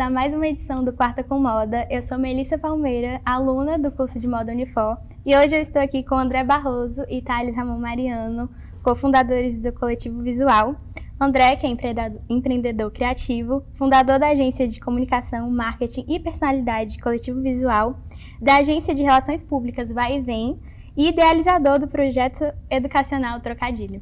a mais uma edição do Quarta com Moda. Eu sou Melissa Palmeira, aluna do curso de Moda Unifor, e hoje eu estou aqui com André Barroso e Thales Ramon Mariano, cofundadores do Coletivo Visual. André, que é empreendedor criativo, fundador da agência de comunicação, marketing e personalidade Coletivo Visual, da agência de relações públicas Vai e Vem e idealizador do projeto educacional Trocadilho.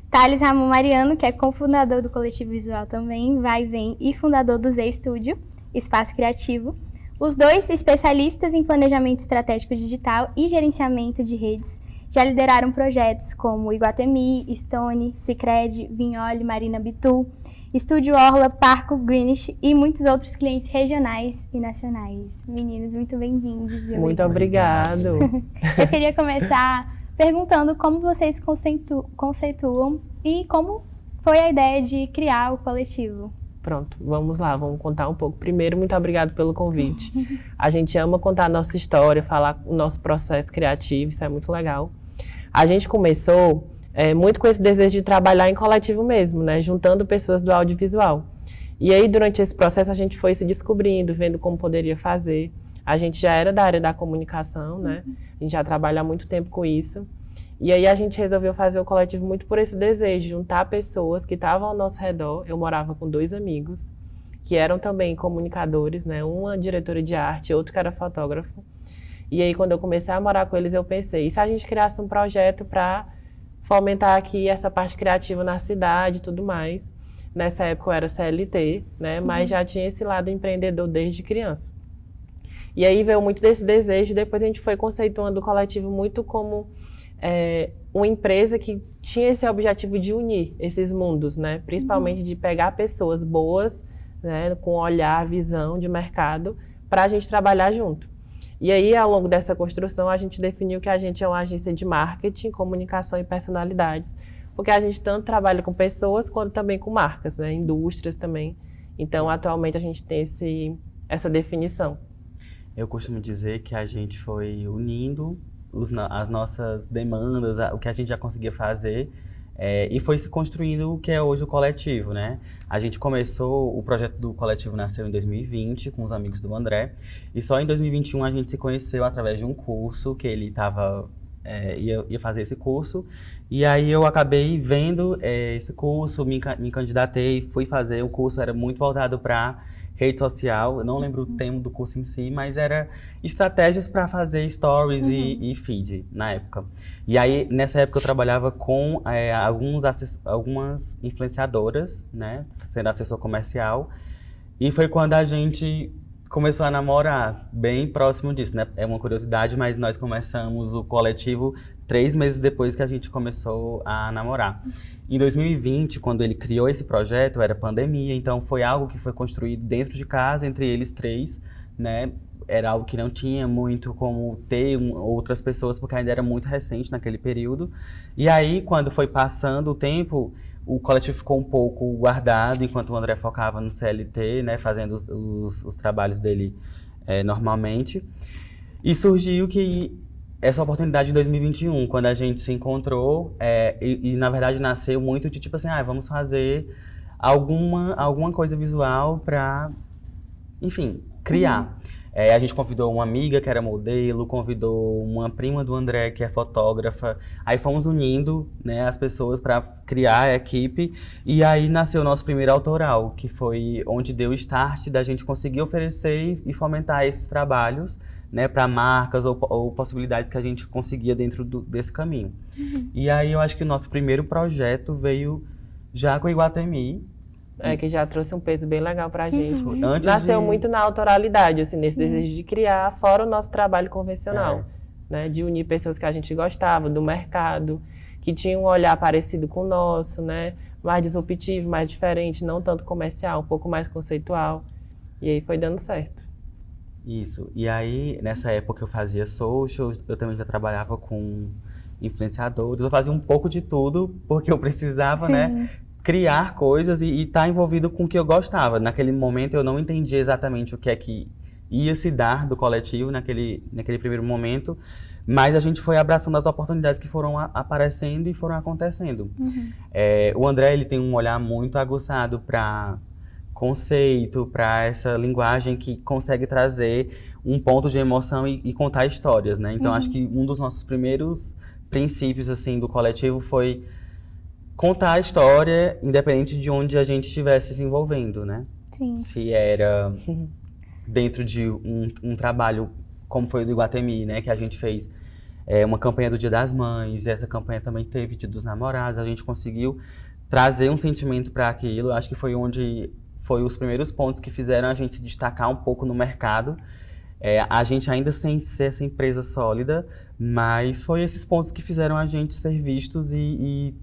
Thales Ramon Mariano, que é cofundador do Coletivo Visual também, Vai e Vem, e fundador do Z Studio, Espaço Criativo. Os dois especialistas em planejamento estratégico digital e gerenciamento de redes, já lideraram projetos como Iguatemi, Stone, Sicredi, Vignoli, Marina Bitu, Estúdio Orla, Parco, Greenwich e muitos outros clientes regionais e nacionais. Meninos, muito bem-vindos. Muito obrigado. Eu queria começar perguntando como vocês conceituam e como foi a ideia de criar o coletivo. Pronto, vamos lá, vamos contar um pouco. Primeiro, muito obrigado pelo convite. A gente ama contar a nossa história, falar o nosso processo criativo, isso é muito legal. A gente começou muito com esse desejo de trabalhar em coletivo mesmo, né? Juntando pessoas do audiovisual. E aí, durante esse processo, a gente foi se descobrindo, vendo como poderia fazer. A gente já era da área da comunicação, né? A gente já trabalha há muito tempo com isso. E aí a gente resolveu fazer o coletivo muito por esse desejo, juntar pessoas que estavam ao nosso redor. Eu morava com 2 amigos, que eram também comunicadores, né? Uma diretora de arte, outro que era fotógrafo. E aí, quando eu comecei a morar com eles, eu pensei, e se a gente criasse um projeto para fomentar aqui essa parte criativa na cidade e tudo mais? Nessa época eu era CLT, né? Mas já tinha esse lado empreendedor desde criança. E aí veio muito desse desejo, depois a gente foi conceituando o coletivo muito como uma empresa que tinha esse objetivo de unir esses mundos, né? Principalmente de pegar pessoas boas, né? Com olhar, visão de mercado, para a gente trabalhar junto. E aí, ao longo dessa construção, a gente definiu que a gente é uma agência de marketing, comunicação e personalidades, porque a gente tanto trabalha com pessoas quanto também com marcas, né? Indústrias também. Então, atualmente, a gente tem essa definição. Eu costumo dizer que a gente foi unindo as nossas demandas, o que a gente já conseguia fazer, e foi se construindo o que é hoje o coletivo, né? A gente começou, o projeto do coletivo nasceu em 2020, com os amigos do André, e só em 2021 a gente se conheceu através de um curso, que ele ia fazer esse curso, e aí eu acabei vendo esse curso, me candidatei, fui fazer. O curso era muito voltado para rede social, eu não lembro o tema do curso em si, mas era estratégias para fazer stories e feed na época. E aí, nessa época, eu trabalhava com algumas influenciadoras, né, sendo assessor comercial, e foi quando a gente começou a namorar, bem próximo disso, né? É uma curiosidade, mas nós começamos o coletivo 3 meses depois que a gente começou a namorar. Em 2020, quando ele criou esse projeto, era pandemia, então foi algo que foi construído dentro de casa, entre eles 3, né? Era algo que não tinha muito como ter outras pessoas, porque ainda era muito recente naquele período. E aí, quando foi passando o tempo, o coletivo ficou um pouco guardado, enquanto o André focava no CLT, né? Fazendo os trabalhos dele normalmente. E surgiu que essa oportunidade de 2021, quando a gente se encontrou, e na verdade nasceu muito de tipo assim, vamos fazer alguma coisa visual para, enfim, criar. A gente convidou uma amiga que era modelo, convidou uma prima do André que é fotógrafa, aí fomos unindo, né, as pessoas para criar a equipe, e aí nasceu o nosso primeiro autoral, que foi onde deu o start da gente conseguir oferecer e fomentar esses trabalhos, né, para marcas ou possibilidades que a gente conseguia dentro desse caminho. E aí eu acho que o nosso primeiro projeto veio já com o Iguatemi. Que já trouxe um peso bem legal pra gente. Nasceu muito na autoralidade, assim, nesse desejo de criar, fora o nosso trabalho convencional, né, de unir pessoas que a gente gostava, do mercado, que tinham um olhar parecido com o nosso, né, mais disruptivo, mais diferente, não tanto comercial, um pouco mais conceitual. E aí foi dando certo. Isso. E aí, nessa época eu fazia socials, eu também já trabalhava com influenciadores, eu fazia um pouco de tudo, porque eu precisava, né, criar coisas e estar envolvido com o que eu gostava. Naquele momento eu não entendia exatamente o que é que ia se dar do coletivo naquele primeiro momento, mas a gente foi abraçando as oportunidades que foram aparecendo e foram acontecendo. O André, ele tem um olhar muito aguçado para conceito, para essa linguagem que consegue trazer um ponto de emoção e contar histórias, né? Então, acho que um dos nossos primeiros princípios, assim, do coletivo foi contar a história, independente de onde a gente estivesse se envolvendo, né? Sim. Se era dentro de um trabalho como foi o do Iguatemi, né? Que a gente fez uma campanha do Dia das Mães, e essa campanha também teve Dia dos Namorados, a gente conseguiu trazer um sentimento para aquilo. Acho que foi os primeiros pontos que fizeram a gente se destacar um pouco no mercado. A gente ainda sem ser essa empresa sólida, mas foi esses pontos que fizeram a gente ser vistos e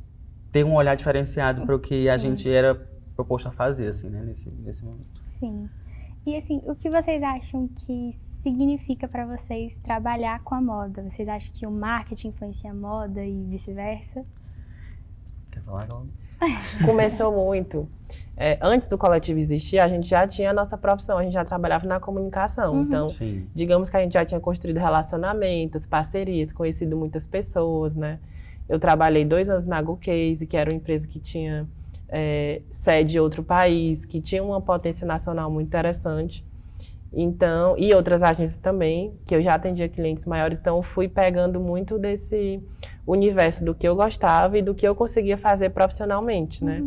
ter um olhar diferenciado para o que a gente era proposto a fazer, assim, né, nesse momento. Sim. E assim, o que vocês acham que significa para vocês trabalhar com a moda? Vocês acham que o marketing influencia a moda e vice-versa? Quer falar, Glauber? Começou muito. Antes do coletivo existir, a gente já tinha a nossa profissão, a gente já trabalhava na comunicação. Então, Sim. digamos que a gente já tinha construído relacionamentos, parcerias, conhecido muitas pessoas, né? Eu trabalhei 2 anos na Go Case, que era uma empresa que tinha sede em outro país, que tinha uma potência nacional muito interessante. Então, e outras agências também, que eu já atendia clientes maiores, então eu fui pegando muito desse universo do que eu gostava e do que eu conseguia fazer profissionalmente, né?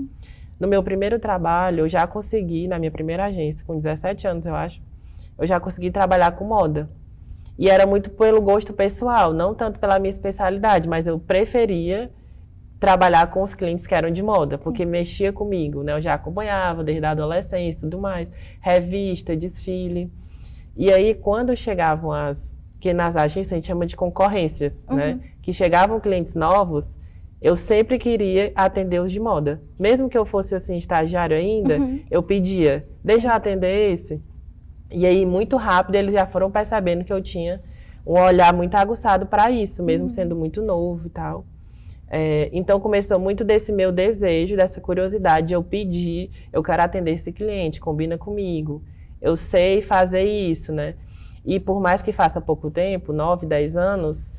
No meu primeiro trabalho, eu já consegui, na minha primeira agência, com 17 anos, eu acho, eu já consegui trabalhar com moda. E era muito pelo gosto pessoal, não tanto pela minha especialidade, mas eu preferia trabalhar com os clientes que eram de moda, porque mexia comigo, né? Eu já acompanhava desde a adolescência e tudo mais, revista, desfile. E aí, quando chegavam que nas agências a gente chama de concorrências, né? Que chegavam clientes novos, eu sempre queria atender os de moda. Mesmo que eu fosse, assim, estagiário ainda, eu pedia, deixa eu atender esse. E aí, muito rápido, eles já foram percebendo que eu tinha um olhar muito aguçado para isso, mesmo sendo muito novo e tal. Então, começou muito desse meu desejo, dessa curiosidade de eu pedir, eu quero atender esse cliente, combina comigo, eu sei fazer isso, né? E por mais que faça pouco tempo, 9, 10 anos,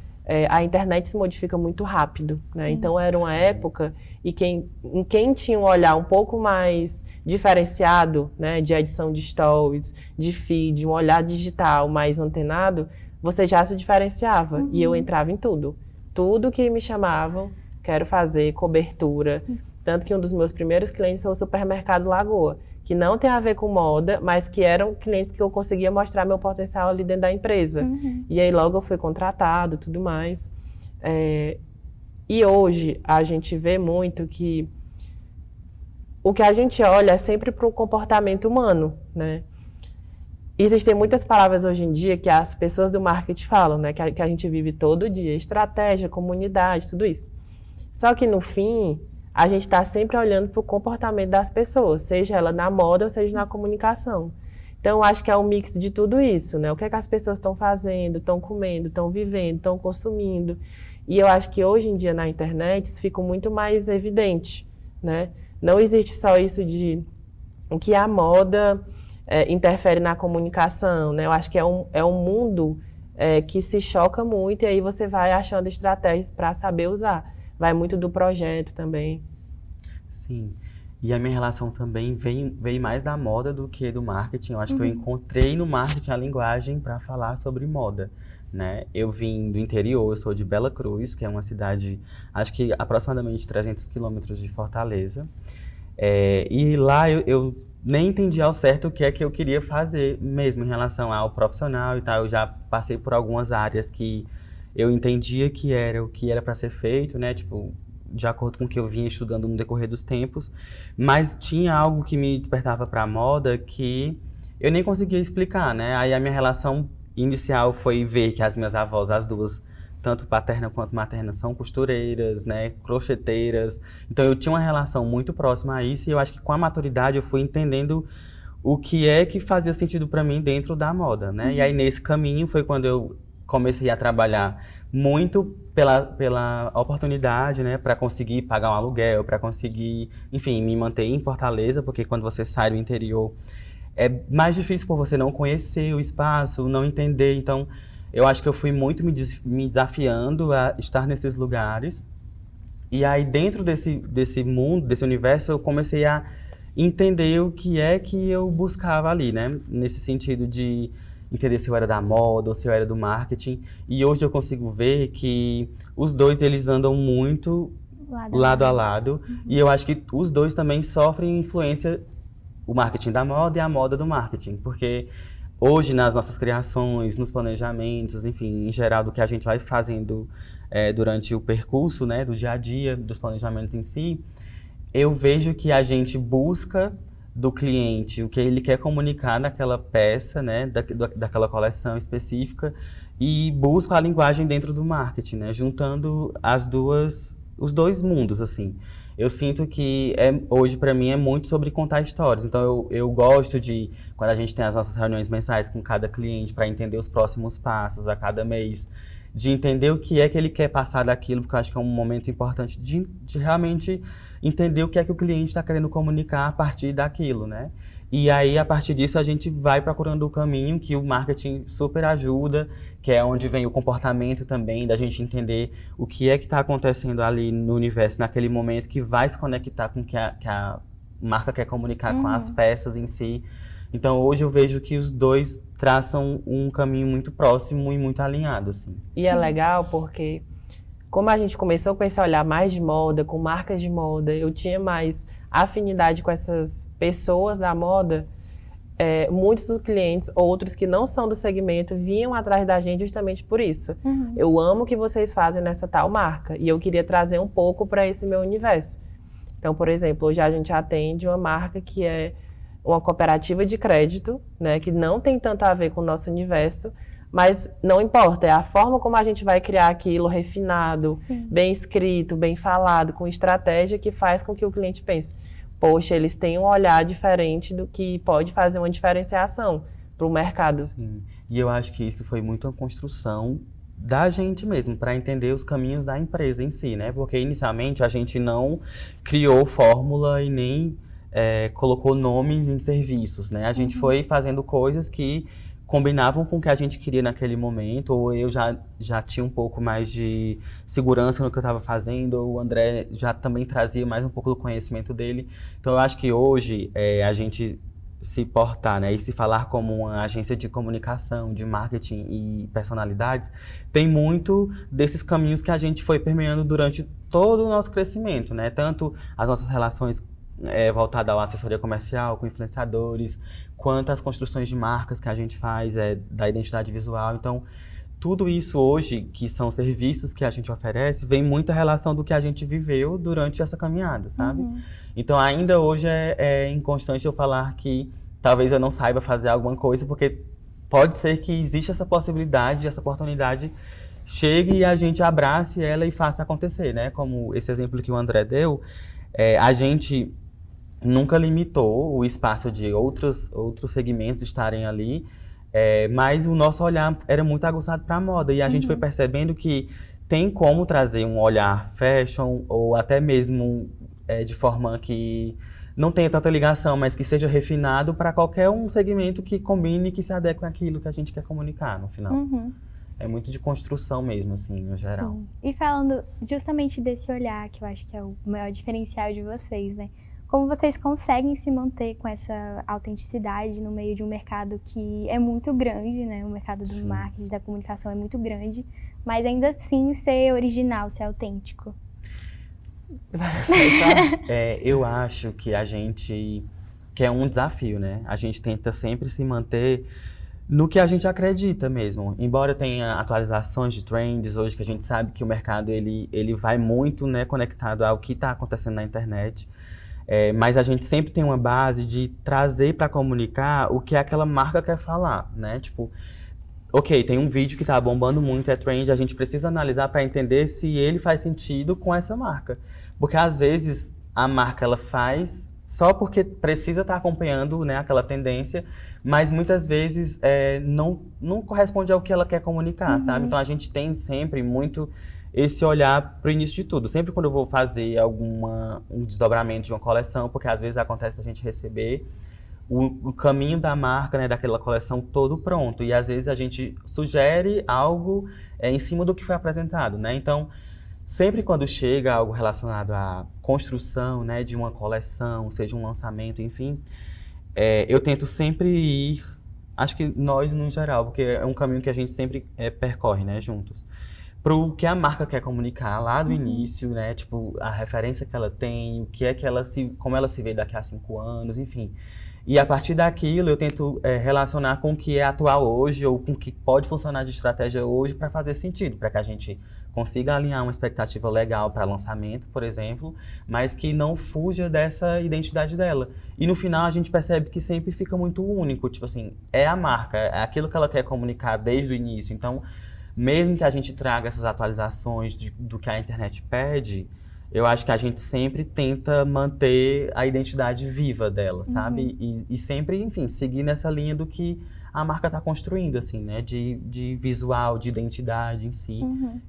a internet se modifica muito rápido, né? Então, era uma época em quem tinha um olhar um pouco mais diferenciado, né? De edição de stories, de feed, um olhar digital mais antenado, você já se diferenciava. E eu entrava em tudo. Tudo que me chamavam, quero fazer, cobertura. Tanto que um dos meus primeiros clientes foi o Supermercado Lagoa, que não tem a ver com moda, mas que eram clientes que eu conseguia mostrar meu potencial ali dentro da empresa. E aí logo eu fui contratado e tudo mais. E hoje a gente vê muito que o que a gente olha é sempre para o comportamento humano, né? Existem muitas palavras hoje em dia que as pessoas do marketing falam, né? Que a gente vive todo dia. Estratégia, comunidade, tudo isso. Só que no fim, a gente está sempre olhando para o comportamento das pessoas, seja ela na moda ou seja na comunicação. Então, eu acho que é um mix de tudo isso, né? O que é que as pessoas estão fazendo, estão comendo, estão vivendo, estão consumindo. E eu acho que hoje em dia na internet isso fica muito mais evidente, né? Não existe só isso de o que a moda interfere na comunicação, né? Eu acho que é um mundo que se choca muito e aí você vai achando estratégias para saber usar. Vai muito do projeto também. Sim. E a minha relação também veio mais da moda do que do marketing. Eu acho que eu encontrei no marketing a linguagem para falar sobre moda, né? Eu vim do interior, eu sou de Bela Cruz, que é uma cidade, acho que aproximadamente 300 quilômetros de Fortaleza. E lá eu nem entendi ao certo o que é que eu queria fazer mesmo em relação ao profissional e tal. Eu já passei por algumas áreas que eu entendia que era o que era para ser feito, né? Tipo, de acordo com o que eu vinha estudando no decorrer dos tempos, mas tinha algo que me despertava para a moda que eu nem conseguia explicar, né? Aí a minha relação inicial foi ver que as minhas avós, as duas, tanto paterna quanto materna, são costureiras, né? Crocheteiras. Então eu tinha uma relação muito próxima a isso e eu acho que com a maturidade eu fui entendendo o que é que fazia sentido para mim dentro da moda, né? E aí nesse caminho foi quando eu comecei a trabalhar muito pela oportunidade, né, para conseguir pagar um aluguel, para conseguir, enfim, me manter em Fortaleza, porque quando você sai do interior é mais difícil por você não conhecer o espaço, não entender. Então, eu acho que eu fui muito me desafiando a estar nesses lugares. E aí, dentro desse mundo, desse universo, eu comecei a entender o que é que eu buscava ali, né? Nesse sentido de entender se eu era da moda ou se eu era do marketing. E hoje eu consigo ver que os dois, eles andam muito lado a lado. E eu acho que os dois também sofrem influência, o marketing da moda e a moda do marketing. Porque hoje, nas nossas criações, nos planejamentos, enfim, em geral, do que a gente vai fazendo durante o percurso, né, do dia a dia, dos planejamentos em si, eu vejo que a gente busca do cliente o que ele quer comunicar naquela peça, né, daquela coleção específica, e busca a linguagem dentro do marketing, né, juntando os dois mundos, assim. Eu sinto que hoje, para mim, é muito sobre contar histórias. Então, eu gosto de, quando a gente tem as nossas reuniões mensais com cada cliente para entender os próximos passos a cada mês, de entender o que é que ele quer passar daquilo, porque eu acho que é um momento importante de realmente entender o que é que o cliente está querendo comunicar a partir daquilo, né? E aí, a partir disso, a gente vai procurando o caminho que o marketing super ajuda, que é onde vem o comportamento também, da gente entender o que é que está acontecendo ali no universo, naquele momento, que vai se conectar com o que a marca quer comunicar com as peças em si. Então, hoje eu vejo que os dois traçam um caminho muito próximo e muito alinhado, assim. E é legal porque, como a gente começou com esse olhar mais de moda, com marcas de moda, eu tinha mais afinidade com essas pessoas da moda, muitos dos clientes, outros que não são do segmento, vinham atrás da gente justamente por isso. Eu amo o que vocês fazem nessa tal marca e eu queria trazer um pouco para esse meu universo. Então, por exemplo, hoje a gente atende uma marca que é uma cooperativa de crédito, né, que não tem tanto a ver com o nosso universo, mas não importa, é a forma como a gente vai criar aquilo refinado, bem escrito, bem falado, com estratégia que faz com que o cliente pense, poxa, eles têm um olhar diferente do que pode fazer uma diferenciação para o mercado. Sim, e eu acho que isso foi muito uma construção da gente mesmo, para entender os caminhos da empresa em si, né? Porque inicialmente a gente não criou fórmula e nem colocou nomes em serviços, né? A gente foi fazendo coisas que combinavam com o que a gente queria naquele momento, ou eu já tinha um pouco mais de segurança no que eu estava fazendo, ou o André já também trazia mais um pouco do conhecimento dele. Então eu acho que hoje a gente se portar, né, e se falar como uma agência de comunicação, de marketing e personalidades, tem muito desses caminhos que a gente foi permeando durante todo o nosso crescimento, né? Tanto as nossas relações voltada à assessoria comercial, com influenciadores, quanto às construções de marcas que a gente faz, da identidade visual. Então, tudo isso hoje, que são serviços que a gente oferece, vem muita relação do que a gente viveu durante essa caminhada, sabe? Então, ainda hoje é inconstante eu falar que talvez eu não saiba fazer alguma coisa, porque pode ser que exista essa possibilidade, essa oportunidade chegue e a gente abrace ela e faça acontecer, né? Como esse exemplo que o André deu, a gente nunca limitou o espaço de outros segmentos estarem ali, mas o nosso olhar era muito aguçado para a moda, e a gente foi percebendo que tem como trazer um olhar fashion, ou até mesmo de forma que não tenha tanta ligação, mas que seja refinado para qualquer um segmento que combine e que se adeque àquilo que a gente quer comunicar no final. É muito de construção mesmo, assim, no geral. Sim. E falando justamente desse olhar, que eu acho que é o maior diferencial de vocês, né? Como vocês conseguem se manter com essa autenticidade no meio de um mercado que é muito grande, né? O mercado do marketing, da comunicação é muito grande, mas ainda assim ser original, ser autêntico. Eu acho que que é um desafio, né? A gente tenta sempre se manter no que a gente acredita mesmo. Embora tenha atualizações de trends hoje, que a gente sabe que o mercado ele vai muito, né, conectado ao que está acontecendo na internet. Mas a gente sempre tem uma base de trazer para comunicar o que aquela marca quer falar, né? Tipo, ok, tem um vídeo que está bombando muito, é trend, a gente precisa analisar para entender se ele faz sentido com essa marca. Porque às vezes a marca ela faz só porque precisa estar acompanhando, né, aquela tendência, mas muitas vezes não corresponde ao que ela quer comunicar, sabe? Então a gente tem sempre muito esse olhar para o início de tudo. Sempre quando eu vou fazer um desdobramento de uma coleção, porque às vezes acontece a gente receber o caminho da marca, né, daquela coleção todo pronto, e às vezes a gente sugere algo em cima do que foi apresentado, né? Então, sempre quando chega algo relacionado à construção, né, de uma coleção, seja um lançamento, enfim, eu tento sempre ir, acho que nós no geral, porque é um caminho que a gente sempre percorre, né, juntos, para o que a marca quer comunicar lá do início, né, tipo, a referência que ela tem, o que é que como ela se vê daqui a 5 anos, enfim. E a partir daquilo eu tento relacionar com o que é atual hoje ou com o que pode funcionar de estratégia hoje para fazer sentido, para que a gente consiga alinhar uma expectativa legal para lançamento, por exemplo, mas que não fuja dessa identidade dela. E no final a gente percebe que sempre fica muito único, tipo assim, é a marca, é aquilo que ela quer comunicar desde o início. Então, mesmo que a gente traga essas atualizações do que a internet pede, eu acho que a gente sempre tenta manter a identidade viva dela, sabe? E sempre, enfim, seguir nessa linha do que a marca está construindo, assim, né? De visual, de identidade em si.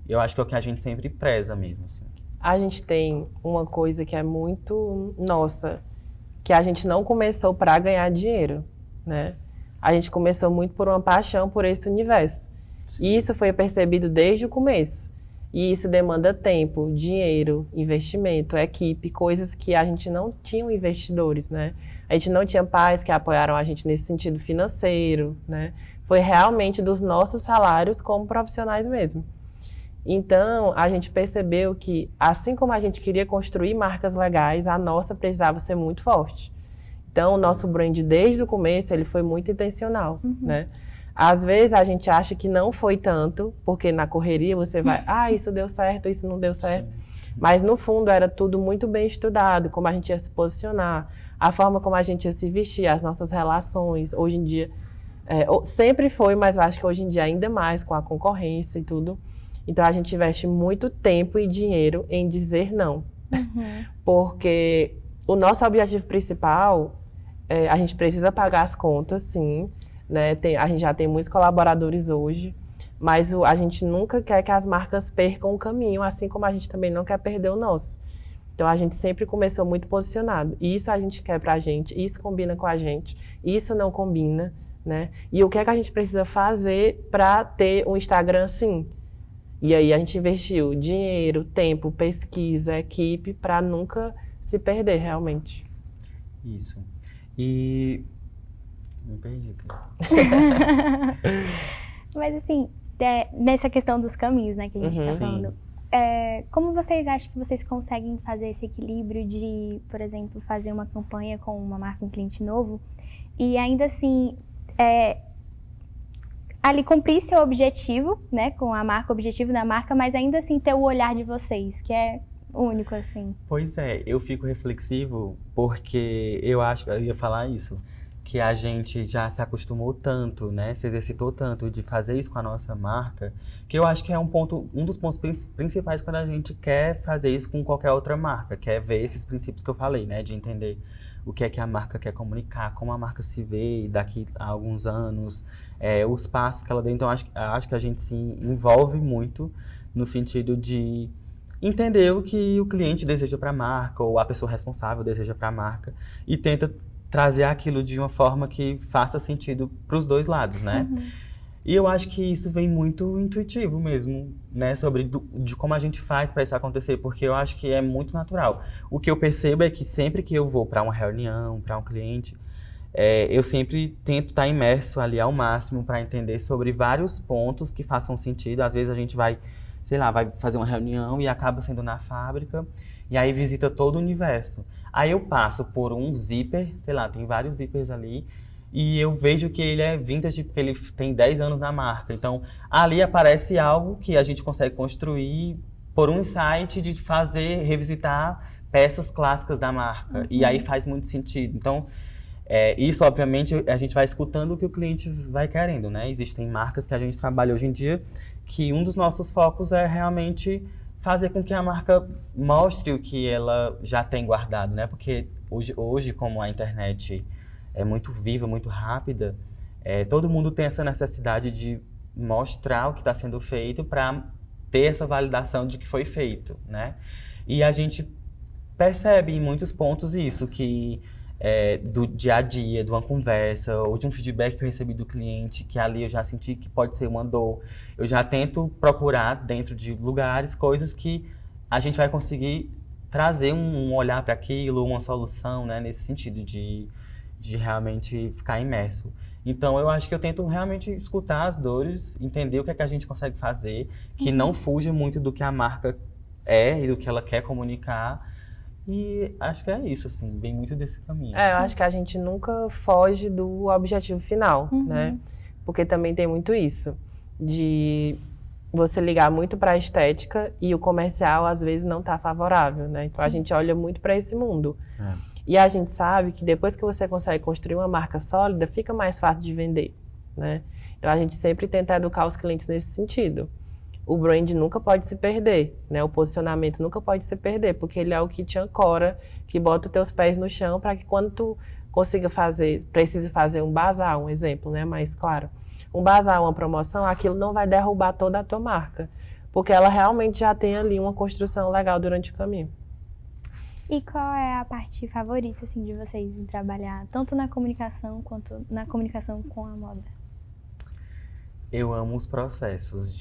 Eu acho que é o que a gente sempre preza mesmo, assim. A gente tem uma coisa que é muito nossa, que a gente não começou para ganhar dinheiro, né? A gente começou muito por uma paixão por esse universo. Sim. E isso foi percebido desde o começo. E isso demanda tempo, dinheiro, investimento, equipe, coisas que a gente não tinha investidores, né? A gente não tinha pais que apoiaram a gente nesse sentido financeiro, né? Foi realmente dos nossos salários como profissionais mesmo. Então, a gente percebeu que, assim como a gente queria construir marcas legais, a nossa precisava ser muito forte. Então, o nosso brand, desde o começo, ele foi muito intencional, né? Às vezes a gente acha que não foi tanto, porque na correria você vai, isso deu certo, isso não deu certo. Sim. Mas no fundo era tudo muito bem estudado, como a gente ia se posicionar, a forma como a gente ia se vestir, as nossas relações. Hoje em dia, sempre foi, mas eu acho que hoje em dia ainda mais, com a concorrência e tudo. Então a gente investe muito tempo e dinheiro em dizer não. Porque o nosso objetivo principal, a gente precisa pagar as contas, sim. Né? A gente já tem muitos colaboradores hoje, mas a gente nunca quer que as marcas percam o caminho, assim como a gente também não quer perder o nosso. Então a gente sempre começou muito posicionado. Isso a gente quer pra gente, isso combina com a gente, isso não combina, né? E o que é que a gente precisa fazer para ter um Instagram assim? E aí a gente investiu dinheiro, tempo, pesquisa, equipe, para nunca se perder realmente. Isso. E me perdi. Mas assim, nessa questão dos caminhos, né, que a gente está falando, como vocês acham que vocês conseguem fazer esse equilíbrio de, por exemplo, fazer uma campanha com uma marca, um cliente novo, e ainda assim, ali cumprir seu objetivo, né, com a marca, o objetivo da marca, mas ainda assim ter o olhar de vocês, que é único, assim. Pois é, eu fico reflexivo porque eu ia falar isso, que a gente já se acostumou tanto, né, se exercitou tanto de fazer isso com a nossa marca, que eu acho que é um dos pontos principais quando a gente quer fazer isso com qualquer outra marca, que é ver esses princípios que eu falei, né, de entender o que é que a marca quer comunicar, como a marca se vê daqui a alguns anos, os passos que ela deu. Então, acho que a gente se envolve muito no sentido de entender o que o cliente deseja para a marca, ou a pessoa responsável deseja para a marca, e tenta trazer aquilo de uma forma que faça sentido para os dois lados, né? E eu acho que isso vem muito intuitivo mesmo, né? De como a gente faz para isso acontecer, porque eu acho que é muito natural. O que eu percebo é que sempre que eu vou para uma reunião, para um cliente, eu sempre tento estar imerso ali ao máximo para entender sobre vários pontos que façam sentido. Às vezes a gente vai, sei lá, vai fazer uma reunião e acaba sendo na fábrica, e aí visita todo o universo. Aí eu passo por um zíper, sei lá, tem vários zíperes ali, e eu vejo que ele é vintage porque ele tem 10 anos na marca. Então, ali aparece algo que a gente consegue construir por um insight de revisitar peças clássicas da marca. E aí faz muito sentido. Então, isso, obviamente, a gente vai escutando o que o cliente vai querendo, né? Existem marcas que a gente trabalha hoje em dia que um dos nossos focos é realmente fazer com que a marca mostre o que ela já tem guardado, né? Porque hoje como a internet é muito viva, muito rápida, todo mundo tem essa necessidade de mostrar o que está sendo feito para ter essa validação de que foi feito, né? E a gente percebe em muitos pontos isso, que do dia a dia, de uma conversa, ou de um feedback que eu recebi do cliente, que ali eu já senti que pode ser uma dor. Eu já tento procurar dentro de lugares coisas que a gente vai conseguir trazer um olhar para aquilo, uma solução, né, nesse sentido de realmente ficar imerso. Então, eu acho que eu tento realmente escutar as dores, entender o que é que a gente consegue fazer, que não fuja muito do que a marca é e do que ela quer comunicar. E acho que é isso, assim, vem muito desse caminho. Eu acho que a gente nunca foge do objetivo final, né? Porque também tem muito isso, de você ligar muito para a estética e o comercial às vezes não está favorável, né? Então a gente olha muito para esse mundo. E a gente sabe que depois que você consegue construir uma marca sólida, fica mais fácil de vender, né? Então a gente sempre tenta educar os clientes nesse sentido. O brand nunca pode se perder, né? O posicionamento nunca pode se perder, porque ele é o que te ancora, que bota os teus pés no chão para que quando tu precise fazer um bazar, um exemplo, né? Mas claro, um bazar, uma promoção, aquilo não vai derrubar toda a tua marca, porque ela realmente já tem ali uma construção legal durante o caminho. E qual é a parte favorita, assim, de vocês em trabalhar, tanto na comunicação quanto na comunicação com a moda? Eu amo os processos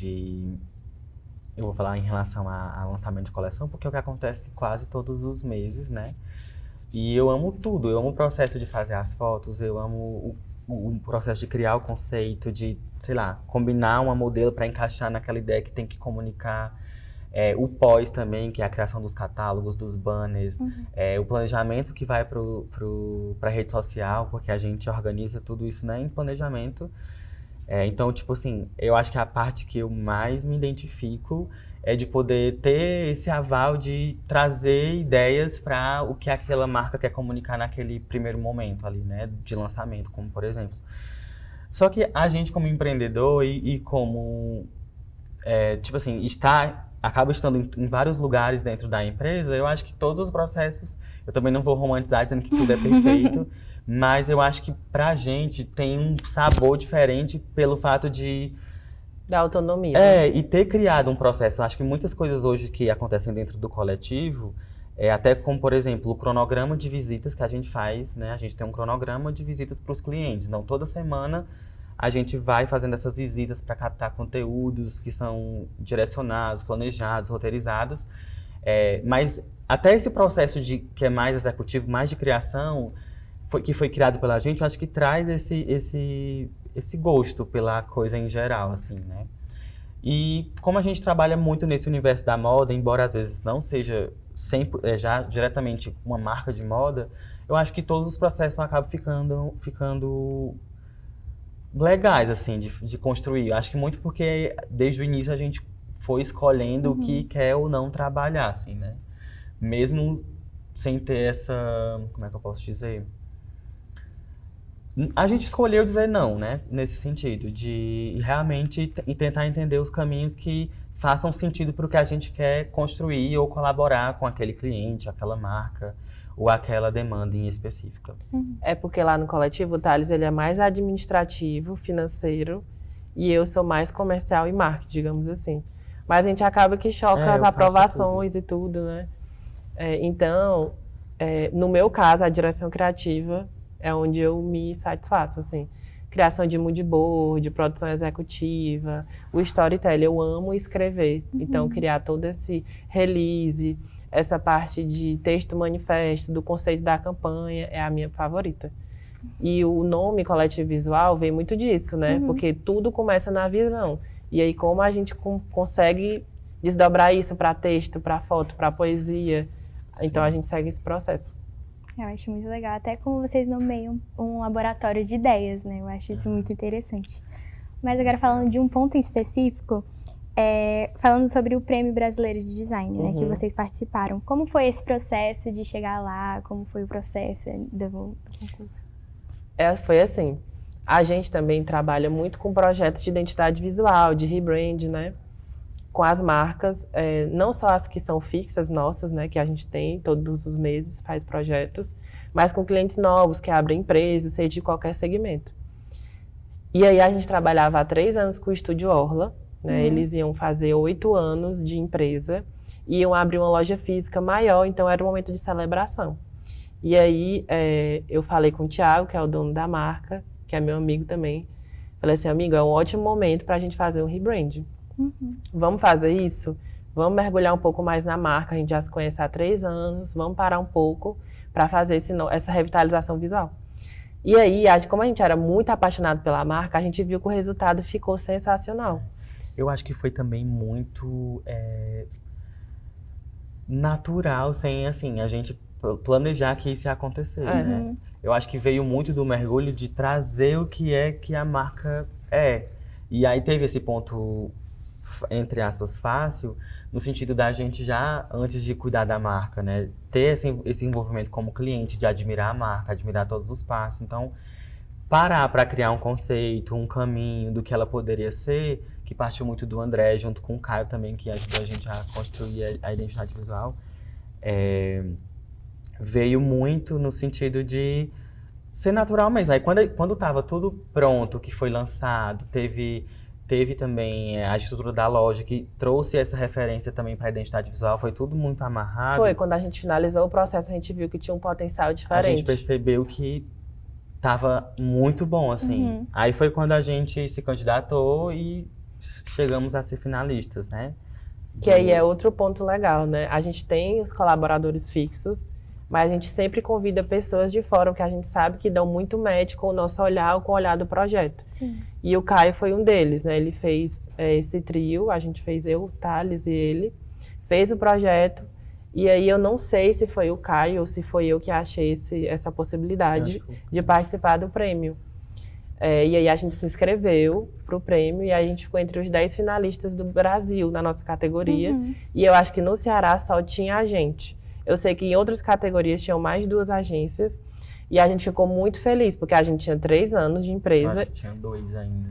eu vou falar em relação a lançamento de coleção, porque é o que acontece quase todos os meses, né? E eu amo tudo, eu amo o processo de fazer as fotos, eu amo o processo de criar o conceito, de, sei lá, combinar uma modelo para encaixar naquela ideia que tem que comunicar. O pós também, que é a criação dos catálogos, dos banners, o planejamento que vai para a rede social, porque a gente organiza tudo isso, né, em planejamento. Então, tipo assim, eu acho que a parte que eu mais me identifico é de poder ter esse aval de trazer ideias para o que aquela marca quer comunicar naquele primeiro momento ali, né, de lançamento, como por exemplo. Só que a gente como empreendedor e como, tipo assim, acaba estando em vários lugares dentro da empresa, eu acho que todos os processos, eu também não vou romantizar dizendo que tudo é perfeito, mas eu acho que pra gente tem um sabor diferente pelo fato da autonomia. Né? E ter criado um processo. Eu acho que muitas coisas hoje que acontecem dentro do coletivo, até como, por exemplo, o cronograma de visitas que a gente faz, né? A gente tem um cronograma de visitas para os clientes. Então, toda semana a gente vai fazendo essas visitas para captar conteúdos que são direcionados, planejados, roteirizados. Mas até esse processo que é mais executivo, mais de criação, que foi criado pela gente, eu acho que traz esse gosto pela coisa em geral, assim, né? E como a gente trabalha muito nesse universo da moda, embora às vezes não seja sempre, já diretamente uma marca de moda, eu acho que todos os processos acabam ficando legais, assim, de construir. Eu acho que muito porque desde o início a gente foi escolhendo o que quer ou não trabalhar, assim, né? Mesmo sem ter como é que eu posso dizer? A gente escolheu dizer não, né? Nesse sentido, de realmente tentar entender os caminhos que façam sentido para o que a gente quer construir ou colaborar com aquele cliente, aquela marca ou aquela demanda em específica. É porque lá no coletivo o Thales ele é mais administrativo, financeiro, e eu sou mais comercial e marketing, digamos assim. Mas a gente acaba que choca as aprovações e tudo, né? Então, no meu caso, a direção criativa é onde eu me satisfaço, assim. Criação de mood board, produção executiva, o storytelling, eu amo escrever. Então, criar todo esse release, essa parte de texto manifesto, do conceito da campanha, é a minha favorita. E o nome Coletivo Visual vem muito disso, né? Porque tudo começa na visão. E aí, como a gente consegue desdobrar isso para texto, para foto, para poesia, então a gente segue esse processo. Eu acho muito legal, até como vocês nomeiam um laboratório de ideias, né? Eu acho isso muito interessante. Mas agora falando de um ponto em específico, falando sobre o Prêmio Brasileiro de Design, né? Que vocês participaram. Como foi esse processo de chegar lá? Como foi o processo do concurso? Foi assim, a gente também trabalha muito com projetos de identidade visual, de rebrand, né? Com as marcas, não só as que são fixas nossas, né, que a gente tem todos os meses, faz projetos, mas com clientes novos que abrem empresas, seja de qualquer segmento. E aí a gente trabalhava há 3 anos com o Estúdio Orla, né, eles iam fazer 8 anos de empresa, iam abrir uma loja física maior, então era um momento de celebração. E aí eu falei com o Thiago, que é o dono da marca, que é meu amigo também, falei assim, amigo, é um ótimo momento para a gente fazer um rebrand. Vamos fazer isso? vamos mergulhar um pouco mais na marca, a gente já se conhece há 3 anos, vamos parar um pouco para fazer essa revitalização visual. E aí, como a gente era muito apaixonado pela marca, a gente viu que o resultado ficou sensacional. Eu acho que foi também muito natural, sem assim, a gente planejar que isso ia acontecer, né? Eu acho que veio muito do mergulho de trazer o que é que a marca é. E aí teve esse ponto, entre aspas, fácil, no sentido da gente já, antes de cuidar da marca, né? Ter esse envolvimento como cliente, de admirar a marca, admirar todos os passos. Então, parar para criar um conceito, um caminho do que ela poderia ser, que partiu muito do André, junto com o Caio também, que ajudou a gente a construir a identidade visual, veio muito no sentido de ser natural mesmo. Aí quando estava tudo pronto, que foi lançado, teve também a estrutura da loja, que trouxe essa referência também para a identidade visual, foi tudo muito amarrado. Foi, quando a gente finalizou o processo, a gente viu que tinha um potencial diferente. A gente percebeu que tava muito bom, assim. Aí foi quando a gente se candidatou e chegamos a ser finalistas, né? Que aí é outro ponto legal, né? A gente tem os colaboradores fixos, mas a gente sempre convida pessoas de fora, que a gente sabe que dão muito match com o nosso olhar ou com o olhar do projeto. Sim. E o Caio foi um deles, né? Ele fez esse trio, a gente fez eu, o Thales e ele, fez o projeto. E aí eu não sei se foi o Caio ou se foi eu que achei essa possibilidade de participar do prêmio. E aí a gente se inscreveu para o prêmio e a gente ficou entre os 10 finalistas do Brasil na nossa categoria. E eu acho que no Ceará só tinha a gente. Eu sei que em outras categorias tinham mais 2 agências e a gente ficou muito feliz, porque a gente tinha 3 anos de empresa. Acho que tinha 2 ainda.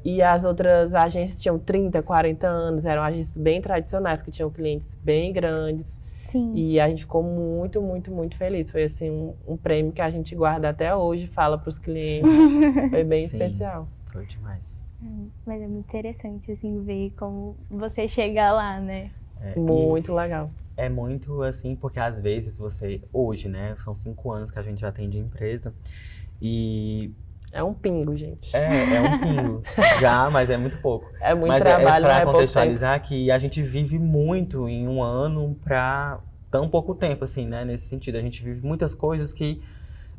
E as outras agências tinham 30, 40 anos, eram agências bem tradicionais, que tinham clientes bem grandes. Sim. E a gente ficou muito, muito, muito feliz. Foi assim um prêmio que a gente guarda até hoje, fala para os clientes. Foi bem especial. Foi demais. Mas é muito interessante, assim, ver como você chega lá, né? Muito legal. É muito assim, porque às vezes hoje, né, são 5 anos que a gente já tem de empresa e... É um pingo, gente. É um pingo. Já, mas é muito pouco. É muito trabalho, para não é contextualizar que a gente vive muito em um ano para tão pouco tempo, assim, né? Nesse sentido, a gente vive muitas coisas que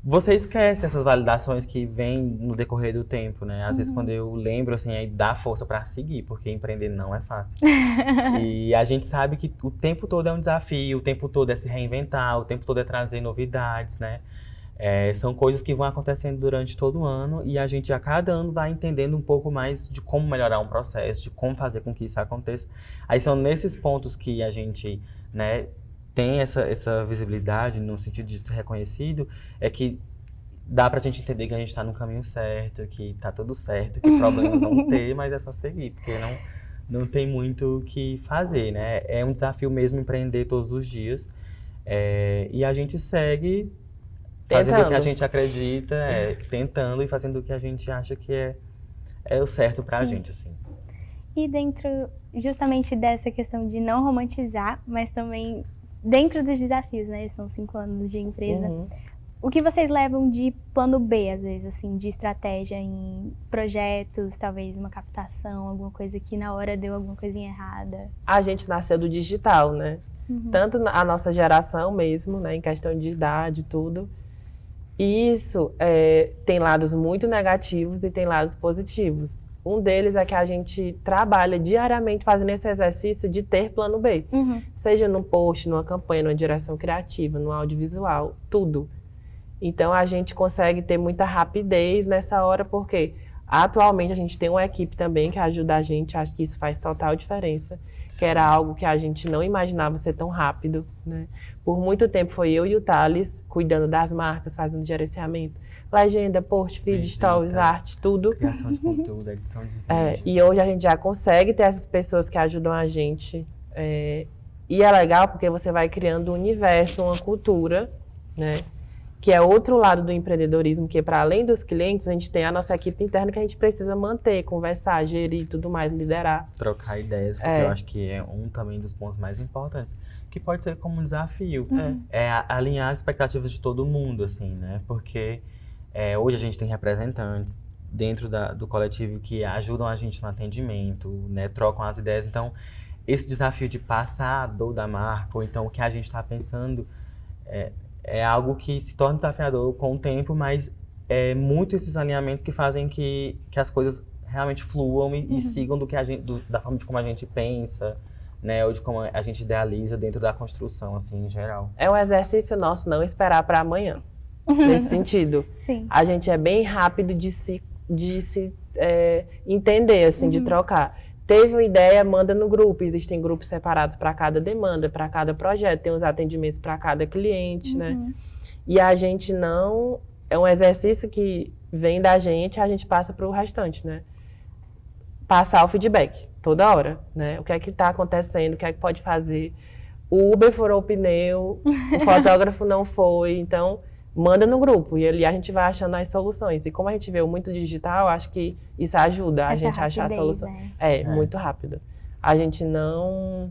você esquece, essas validações que vêm no decorrer do tempo, né? Às vezes quando eu lembro, assim, aí dá força para seguir, porque empreender não é fácil. E a gente sabe que o tempo todo é um desafio, o tempo todo é se reinventar, o tempo todo é trazer novidades, né? São coisas que vão acontecendo durante todo o ano e a gente a cada ano vai entendendo um pouco mais de como melhorar um processo, de como fazer com que isso aconteça. Aí são nesses pontos que a gente, né, tem essa visibilidade no sentido de ser reconhecido, que dá pra gente entender que a gente tá no caminho certo, que tá tudo certo, que problemas vão ter, mas é só seguir, porque não tem muito o que fazer, né? É um desafio mesmo empreender todos os dias e a gente segue fazendo o que a gente acredita, tentando e fazendo o que a gente acha que é o certo pra gente, assim. E dentro, justamente dessa questão de não romantizar, mas também dentro dos desafios, né? São 5 anos de empresa. O que vocês levam de plano B, às vezes, assim, de estratégia em projetos, talvez uma captação, alguma coisa que na hora deu alguma coisinha errada? A gente nasceu do digital, né? Tanto a nossa geração mesmo, né? Em questão de idade, tudo. E isso tem lados muito negativos e tem lados positivos. Um deles é que a gente trabalha diariamente fazendo esse exercício de ter plano B. Seja num post, numa campanha, numa direção criativa, no audiovisual, tudo. Então a gente consegue ter muita rapidez nessa hora, porque atualmente a gente tem uma equipe também que ajuda a gente, acho que isso faz total diferença. Que era algo que a gente não imaginava ser tão rápido, né? Por muito tempo foi eu e o Thales cuidando das marcas, fazendo gerenciamento. Legenda, post, feed, stories, arte, tudo. Criação de conteúdo, edição de vídeo. E hoje a gente já consegue ter essas pessoas que ajudam a gente. E é legal porque você vai criando um universo, uma cultura, né? Que é outro lado do empreendedorismo, que para além dos clientes, a gente tem a nossa equipe interna que a gente precisa manter, conversar, gerir, tudo mais, liderar. Trocar ideias, porque eu acho que é um também dos pontos mais importantes, que pode ser como um desafio. Alinhar as expectativas de todo mundo, assim, né? Porque hoje a gente tem representantes dentro do coletivo que ajudam a gente no atendimento, né? Trocam as ideias, então esse desafio de passar a dor da marca, ou então o que a gente está pensando, é algo que se torna desafiador com o tempo, mas é muito esses alinhamentos que fazem que as coisas realmente fluam e sigam do que da forma de como a gente pensa, né, ou de como a gente idealiza dentro da construção, assim, em geral. É um exercício nosso não esperar para amanhã, nesse sentido. Sim. A gente é bem rápido de se entender, assim, de trocar. Teve uma ideia, manda no grupo. Existem grupos separados para cada demanda, para cada projeto. Tem os atendimentos para cada cliente, né? E a gente não... É um exercício que vem da gente, a gente passa para o restante, né? Passar o feedback toda hora, né? O que é que está acontecendo, o que é que pode fazer. O Uber furou o pneu, o fotógrafo não foi, então manda no grupo e ali a gente vai achando as soluções. E como a gente vê muito digital, acho que isso ajuda a gente a achar a solução. Né? Muito rápido. A gente não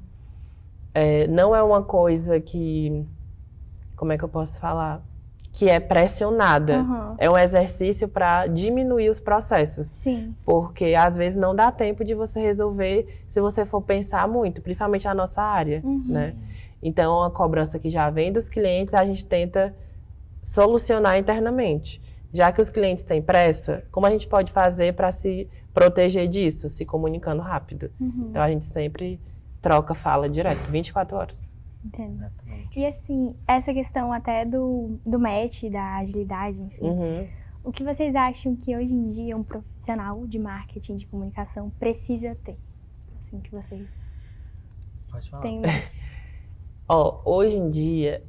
é uma coisa que, como é que eu posso falar? Que é pressionada. É um exercício para diminuir os processos. Sim. Porque às vezes não dá tempo de você resolver se você for pensar muito, principalmente na nossa área, né? Então, é uma cobrança que já vem dos clientes, a gente tenta solucionar internamente. Já que os clientes têm pressa, como a gente pode fazer para se proteger disso? Se comunicando rápido. Então, a gente sempre troca fala direto, 24 horas. Entendo. E assim, essa questão até do match, da agilidade, enfim. O que vocês acham que hoje em dia um profissional de marketing, de comunicação precisa ter? Assim, que vocês Pode falar. têm em mente. Hoje em dia,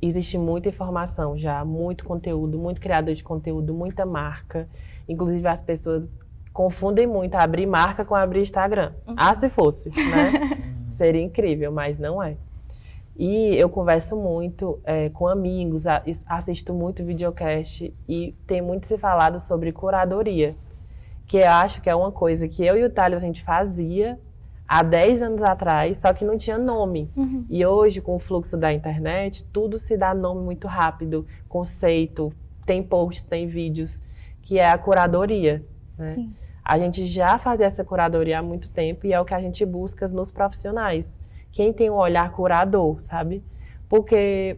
existe muita informação já, muito conteúdo, muito criador de conteúdo, muita marca. Inclusive, as pessoas confundem muito abrir marca com abrir Instagram. Se fosse, né? Seria incrível, mas não é. E eu converso muito com amigos, assisto muito videocast e tem muito se falado sobre curadoria, que eu acho que é uma coisa que eu e o Thales a gente fazia há 10 anos atrás, só que não tinha nome. E hoje, com o fluxo da internet, tudo se dá nome muito rápido, conceito, tem posts, tem vídeos, que é a curadoria, né? Sim. A gente já fazia essa curadoria há muito tempo e é o que a gente busca nos profissionais. Quem tem um olhar curador, sabe? Porque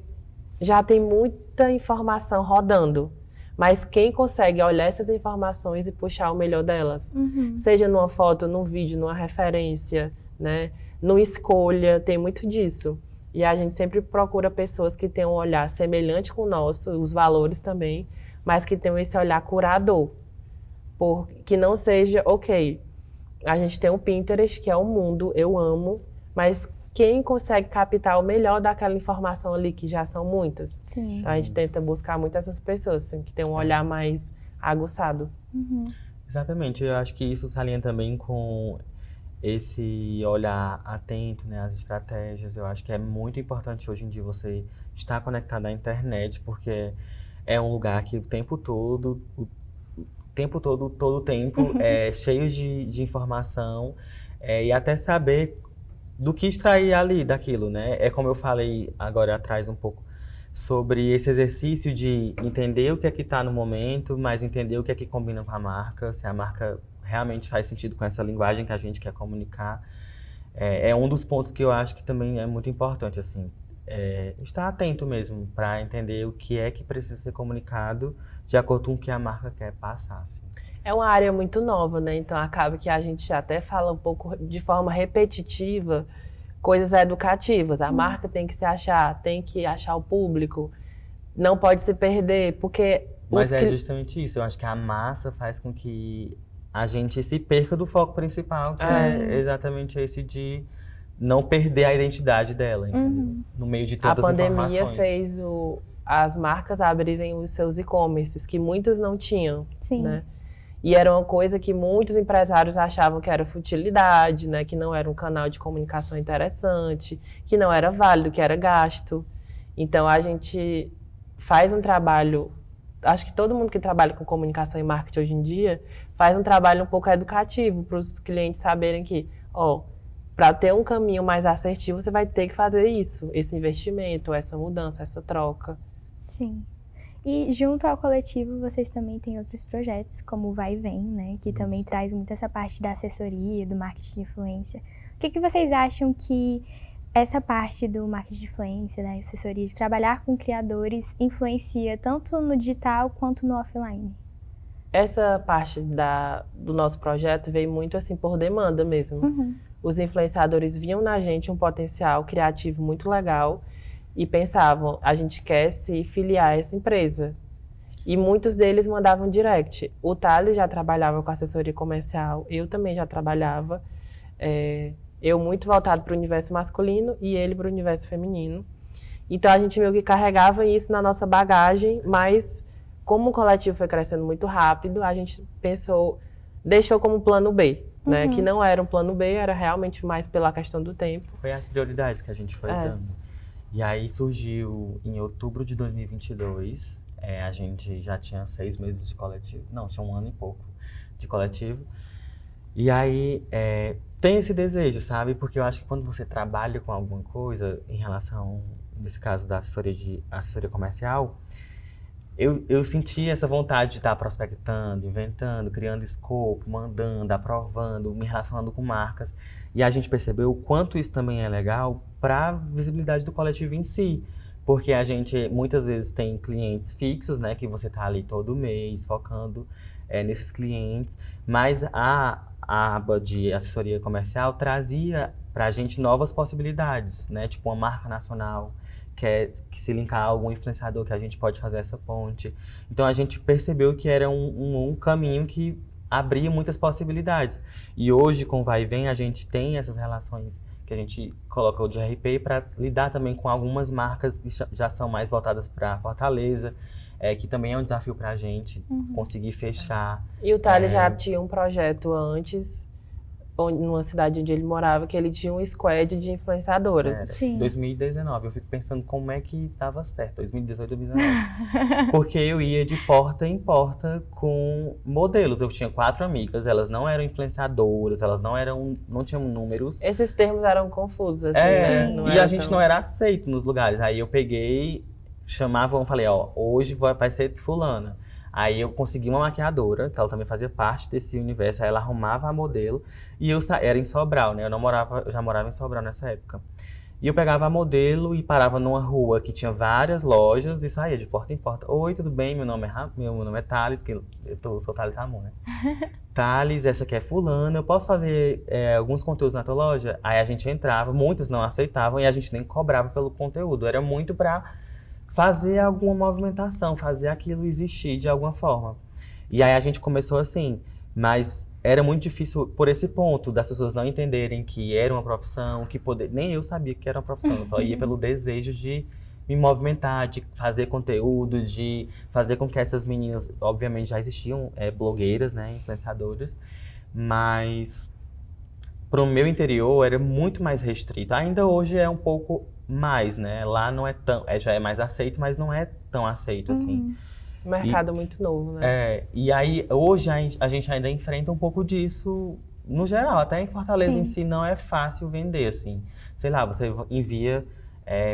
já tem muita informação rodando, mas quem consegue olhar essas informações e puxar o melhor delas? Seja numa foto, num vídeo, numa referência, né? Numa escolha, tem muito disso. E a gente sempre procura pessoas que tenham um olhar semelhante com o nosso, os valores também, mas que tenham esse olhar curador. Que não seja, a gente tem um Pinterest, que é um mundo, eu amo, mas quem consegue captar o melhor daquela informação ali, que já são muitas? Sim. A gente tenta buscar muito essas pessoas, assim, que tem um olhar mais aguçado. Exatamente, eu acho que isso se alinha também com esse olhar atento, né, às estratégias. Eu acho que é muito importante hoje em dia você estar conectado à internet, porque é um lugar que o tempo todo todo o tempo, cheio de informação, e até saber do que extrair ali daquilo, né? É como eu falei agora atrás um pouco, sobre esse exercício de entender o que é que está no momento, mas entender o que é que combina com a marca, se a marca realmente faz sentido com essa linguagem que a gente quer comunicar. É um dos pontos que eu acho que também é muito importante, assim, estar atento mesmo para entender o que é que precisa ser comunicado de acordo com o que a marca quer passar, assim. É uma área muito nova, né? Então acaba que a gente até fala um pouco de forma repetitiva coisas educativas. A marca tem que se achar, tem que achar o público, não pode se perder, porque... Mas é justamente isso, eu acho que a massa faz com que a gente se perca do foco principal, que é exatamente esse de não perder a identidade dela, entendeu? No meio de tantas informações. A pandemia fez as marcas abrirem os seus e-commerces, que muitas não tinham, né? E era uma coisa que muitos empresários achavam que era futilidade, né? Que não era um canal de comunicação interessante, que não era válido, que era gasto. Então, a gente faz um trabalho... Acho que todo mundo que trabalha com comunicação e marketing hoje em dia faz um trabalho um pouco educativo para os clientes saberem que, para ter um caminho mais assertivo, você vai ter que fazer isso, esse investimento, essa mudança, essa troca. Sim. E junto ao coletivo, vocês também têm outros projetos, como o Vai e Vem, né? Que também traz muito essa parte da assessoria, do marketing de influência. O que vocês acham que essa parte do marketing de influência, da assessoria, de trabalhar com criadores, influencia tanto no digital quanto no offline? Essa parte do nosso projeto veio muito assim por demanda mesmo. Os influenciadores viam na gente um potencial criativo muito legal e pensavam, a gente quer se filiar a essa empresa. E muitos deles mandavam direct. O Thales já trabalhava com assessoria comercial, eu também já trabalhava. Eu muito voltado para o universo masculino e ele para o universo feminino. Então a gente meio que carregava isso na nossa bagagem, mas como o coletivo foi crescendo muito rápido, a gente deixou como plano B, né? Que não era um plano B, era realmente mais pela questão do tempo. Foi as prioridades que a gente foi dando. E aí surgiu em outubro de 2022, a gente já tinha 6 meses de coletivo, não, tinha 1 ano e pouco de coletivo. E aí tem esse desejo, sabe? Porque eu acho que quando você trabalha com alguma coisa, em relação, nesse caso da assessoria comercial, eu senti essa vontade de estar prospectando, inventando, criando escopo, mandando, aprovando, me relacionando com marcas. E a gente percebeu o quanto isso também é legal para a visibilidade do coletivo em si. Porque a gente muitas vezes tem clientes fixos, né? Que você está ali todo mês focando nesses clientes. Mas a aba de assessoria comercial trazia para a gente novas possibilidades, né? Tipo uma marca nacional, que se linkar a algum influenciador, que a gente pode fazer essa ponte. Então a gente percebeu que era um caminho que abria muitas possibilidades. E hoje, com o Vai e Vem, a gente tem essas relações que a gente coloca o de RP para lidar também com algumas marcas que já são mais voltadas para Fortaleza, que também é um desafio para a gente conseguir fechar. E o Thales já tinha um projeto antes, numa cidade onde ele morava, que ele tinha um squad de influenciadoras. Sim. 2019, eu fico pensando como é que dava certo, 2018, 2019. Porque eu ia de porta em porta com modelos. Eu tinha 4 amigas, elas não eram influenciadoras, elas não tinham números. Esses termos eram confusos, assim, né? E a gente não era aceito nos lugares. Aí eu peguei, chamavam, falei, hoje vai ser fulana. Aí eu consegui uma maquiadora, que ela também fazia parte desse universo, aí ela arrumava a modelo, e era em Sobral, né? Eu já morava em Sobral nessa época. E eu pegava a modelo e parava numa rua que tinha várias lojas e saía de porta em porta. Oi, tudo bem? Meu nome é Thales, que eu sou Thales Ramon, né? Thales, essa aqui é fulana, eu posso fazer alguns conteúdos na tua loja? Aí a gente entrava, muitos não aceitavam e a gente nem cobrava pelo conteúdo, era muito pra fazer alguma movimentação, fazer aquilo existir de alguma forma. E aí a gente começou assim, mas era muito difícil por esse ponto, das pessoas não entenderem que era uma profissão, nem eu sabia que era uma profissão, eu só ia pelo desejo de me movimentar, de fazer conteúdo, de fazer com que essas meninas, obviamente já existiam blogueiras, né, influenciadoras, mas para o meu interior era muito mais restrito. Ainda hoje é um pouco mais, né? Lá não é tão, já é mais aceito, mas não é tão aceito assim. Mercado muito novo, né? E aí hoje a gente ainda enfrenta um pouco disso no geral, até em Fortaleza em si não é fácil vender assim. Sei lá, você envia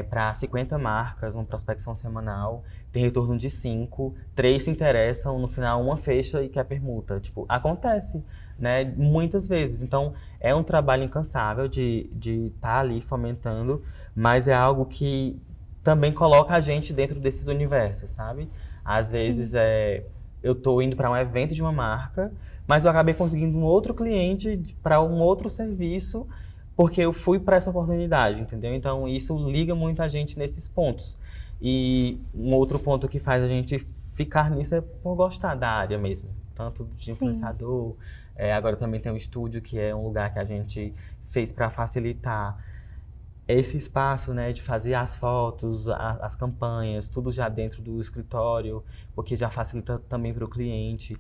para 50 marcas uma prospecção semanal, tem retorno de 5, 3 se interessam, no final uma fecha e quer permuta. Tipo, acontece, né? Muitas vezes. Então, é um trabalho incansável de estar ali fomentando, mas é algo que também coloca a gente dentro desses universos, sabe? Às vezes eu tô indo para um evento de uma marca, mas eu acabei conseguindo um outro cliente para um outro serviço, porque eu fui para essa oportunidade, entendeu? Então, isso liga muito a gente nesses pontos. E um outro ponto que faz a gente ficar nisso é por gostar da área mesmo. Tanto de influenciador, agora também tem um estúdio, que é um lugar que a gente fez para facilitar esse espaço, né, de fazer as fotos, as campanhas, tudo já dentro do escritório, porque já facilita também para o cliente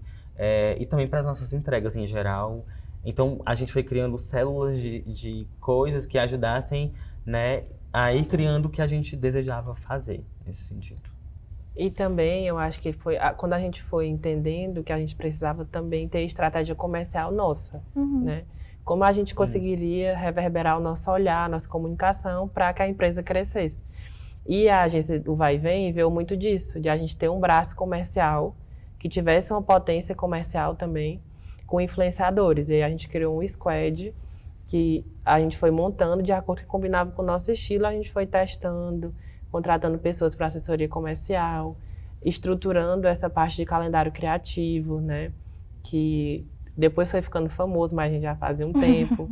e também para as nossas entregas em geral. Então, a gente foi criando células de coisas que ajudassem, né, a ir criando o que a gente desejava fazer, nesse sentido. E também, eu acho que foi quando a gente foi entendendo que a gente precisava também ter estratégia comercial nossa, né? Como a gente conseguiria reverberar o nosso olhar, a nossa comunicação, para que a empresa crescesse. E a agência do Vai e Vem veio muito disso, de a gente ter um braço comercial que tivesse uma potência comercial também, com influenciadores. E aí a gente criou um squad que a gente foi montando de acordo com o que combinava com o nosso estilo, a gente foi testando, contratando pessoas para assessoria comercial, estruturando essa parte de calendário criativo, né? Que depois foi ficando famoso, mas a gente já fazia um tempo.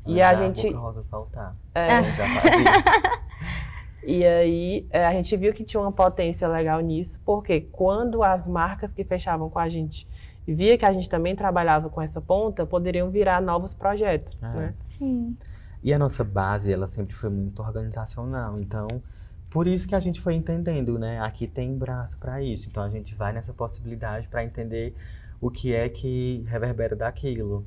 E a gente... Boca Rosa saltar. Já fazia. E aí, a gente viu que tinha uma potência legal nisso, porque quando as marcas que fechavam com a gente via que a gente também trabalhava com essa ponta, poderiam virar novos projetos, né? Sim. E a nossa base, ela sempre foi muito organizacional, então, por isso que a gente foi entendendo, né? Aqui tem braço para isso, então a gente vai nessa possibilidade para entender o que é que reverbera daquilo.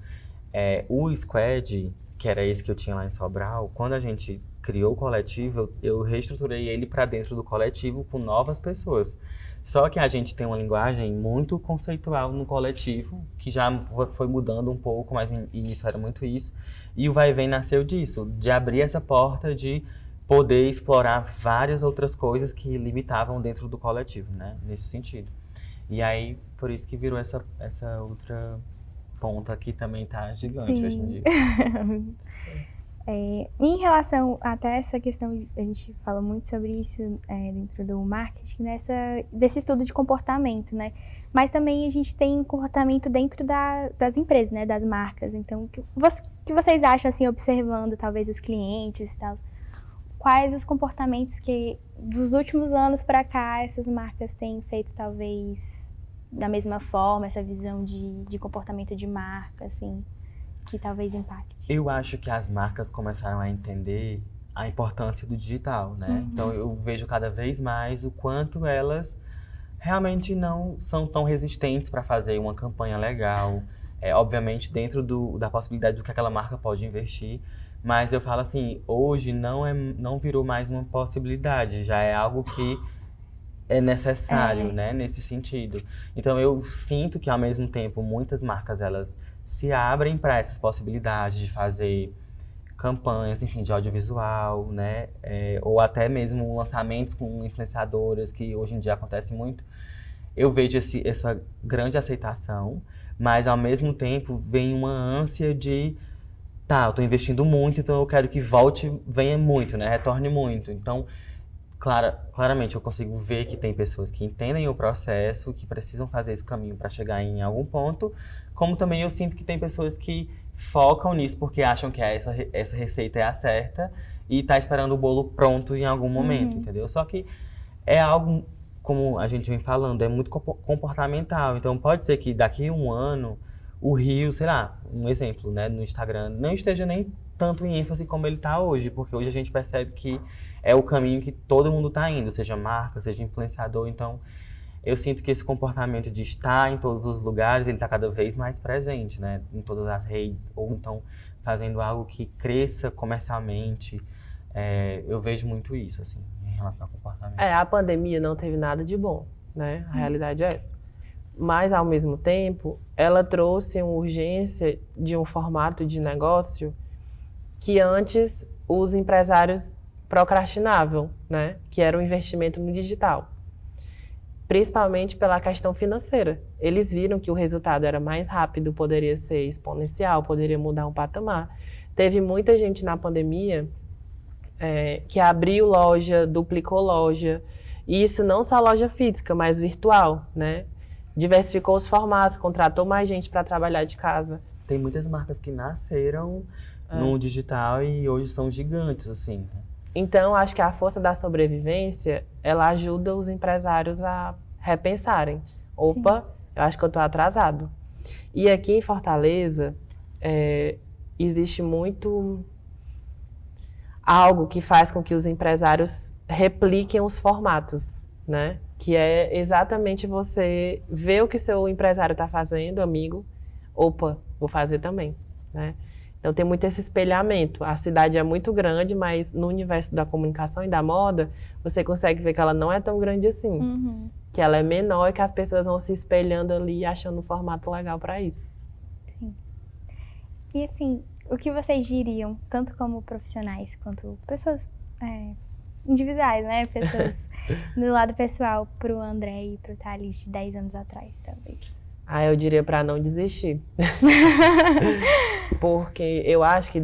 O Squad, que era esse que eu tinha lá em Sobral, quando a gente criou o coletivo, eu reestruturei ele para dentro do coletivo com novas pessoas. Só que a gente tem uma linguagem muito conceitual no coletivo, que já foi mudando um pouco, mas no início era muito isso. E o Vai e Vem nasceu disso, de abrir essa porta de poder explorar várias outras coisas que limitavam dentro do coletivo, né? Nesse sentido. E aí, por isso que virou essa outra ponta que também tá gigante hoje em dia. Em relação até essa questão, a gente fala muito sobre isso dentro do marketing, desse estudo de comportamento, né? Mas também a gente tem comportamento dentro das empresas, né? Das marcas. Então, o que vocês acham, assim, observando talvez os clientes e tal? Quais os comportamentos que, dos últimos anos para cá, essas marcas têm feito, talvez, da mesma forma, essa visão de comportamento de marca, assim, que talvez impacte? Eu acho que as marcas começaram a entender a importância do digital, né? Uhum. Então, eu vejo cada vez mais o quanto elas realmente não são tão resistentes para fazer uma campanha legal. Obviamente, dentro da possibilidade do que aquela marca pode investir. Mas eu falo assim, hoje não virou mais uma possibilidade, já é algo que é necessário, né, nesse sentido. Então eu sinto que ao mesmo tempo muitas marcas elas se abrem para essas possibilidades de fazer campanhas, enfim, de audiovisual, né, ou até mesmo lançamentos com influenciadoras, que hoje em dia acontece muito. Eu vejo essa grande aceitação, mas ao mesmo tempo vem uma ânsia de eu tô investindo muito, então eu quero que venha muito, né? Retorne muito. Então, claramente eu consigo ver que tem pessoas que entendem o processo, que precisam fazer esse caminho para chegar em algum ponto, como também eu sinto que tem pessoas que focam nisso porque acham que essa receita é a certa e tá esperando o bolo pronto em algum momento, entendeu? Só que é algo, como a gente vem falando, é muito comportamental. Então, pode ser que daqui a um ano o Rio, sei lá, um exemplo, né, no Instagram, não esteja nem tanto em ênfase como ele está hoje, porque hoje a gente percebe que é o caminho que todo mundo está indo, seja marca, seja influenciador. Então, eu sinto que esse comportamento de estar em todos os lugares, ele está cada vez mais presente, né, em todas as redes, ou então fazendo algo que cresça comercialmente. Eu vejo muito isso, assim, em relação ao comportamento. A pandemia não teve nada de bom, né, a realidade é essa. Mas, ao mesmo tempo, ela trouxe uma urgência de um formato de negócio que antes os empresários procrastinavam, né? Que era o investimento no digital. Principalmente pela questão financeira. Eles viram que o resultado era mais rápido, poderia ser exponencial, poderia mudar um patamar. Teve muita gente na pandemia que abriu loja, duplicou loja. E isso não só loja física, mas virtual, né? Diversificou os formatos, contratou mais gente para trabalhar de casa. Tem muitas marcas que nasceram no digital e hoje são gigantes, assim. Então, acho que a força da sobrevivência, ela ajuda os empresários a repensarem. Opa, sim, eu acho que eu estou atrasado. E aqui em Fortaleza, existe muito algo que faz com que os empresários repliquem os formatos, né? Que é exatamente você ver o que seu empresário está fazendo, amigo, opa, vou fazer também, né? Então tem muito esse espelhamento. A cidade é muito grande, mas no universo da comunicação e da moda, você consegue ver que ela não é tão grande assim. Que ela é menor e que as pessoas vão se espelhando ali e achando um formato legal para isso. Sim. E assim, o que vocês diriam, tanto como profissionais quanto pessoas individuais, né? Pessoas no lado pessoal, pro André e pro Thales de 10 anos atrás, talvez. Ah, eu diria para não desistir. Porque eu acho que